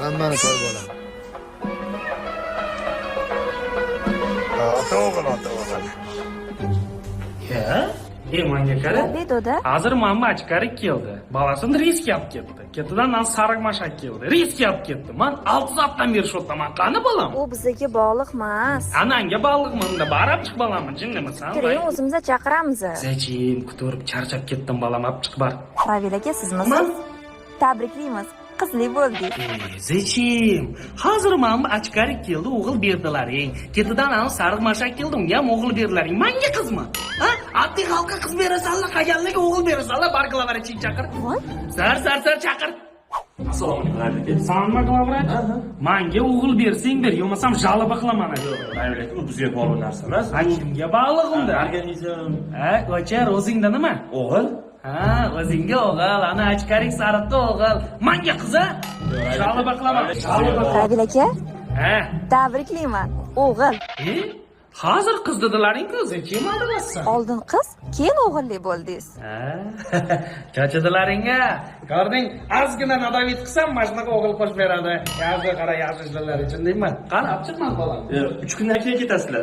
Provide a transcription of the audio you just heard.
Hammani to'y bo'ladi. Ota-o'g'il. Menga qara. Bedoda. Hozir mamma ichkari keldi. Bolasini riskga olib ketdi. Ketidan sariq mashak keldi. Riskga olib ketdi. Men 6 soatdan beri shu yerdaman. Qani bolam? U bizga bog'liq emas. Anangga bog'liqmanda barab chiq bolamni, jinnimasan? Kiring, o'zimiz chaqiramiz. Zachim, kuturib charchab ketdim bolam, olib chiq bar. Ravil aka, sizmisiz? Tabriklaymiz. Qizli bo'ldik. Zachim, hozir mamma ichkari keldi, o'g'il berdilaring. Ketidan sariq mashak keldi, unga ham o'g'il berdilaring. Menga qizmi? Ha? Addi xalqqa qiz berasanlar, qaganlarga o'g'il berasanlar, barqalavar iching chaqir. Voy. Sar chaqir. Assalomu alaykum. Salom qilaverat. Menga o'g'il bersang ber, yo'masam jalaba qilaman. Bu bizga bog'liq narsa emas. Ha, kimga bog'liq unda? Organizm. Ha, o'char o'zingda nima? O'g'il? Ha, o'zingga o'g'il, ana ichkarik sariqda o'g'il. Menga qiz-a? Jalaba qilaman. Ravil aka, Ha. tabriklayman. O'g'il. Hozir qiz dedilaring-ku, Zachim aldirasan. Oldin qiz, keyin o'g'illi bo'ldingiz. Ha. Cho'chadilaring-a. Ko'rding, ozgina nadavit qilsam, mana shunaqa o'g'il qo'shib beradi. Yaxshi qara, yaxshi ishlar uchun deyman. Qani, olib chiqman bolam. 3 kundan keyin ketasizlar.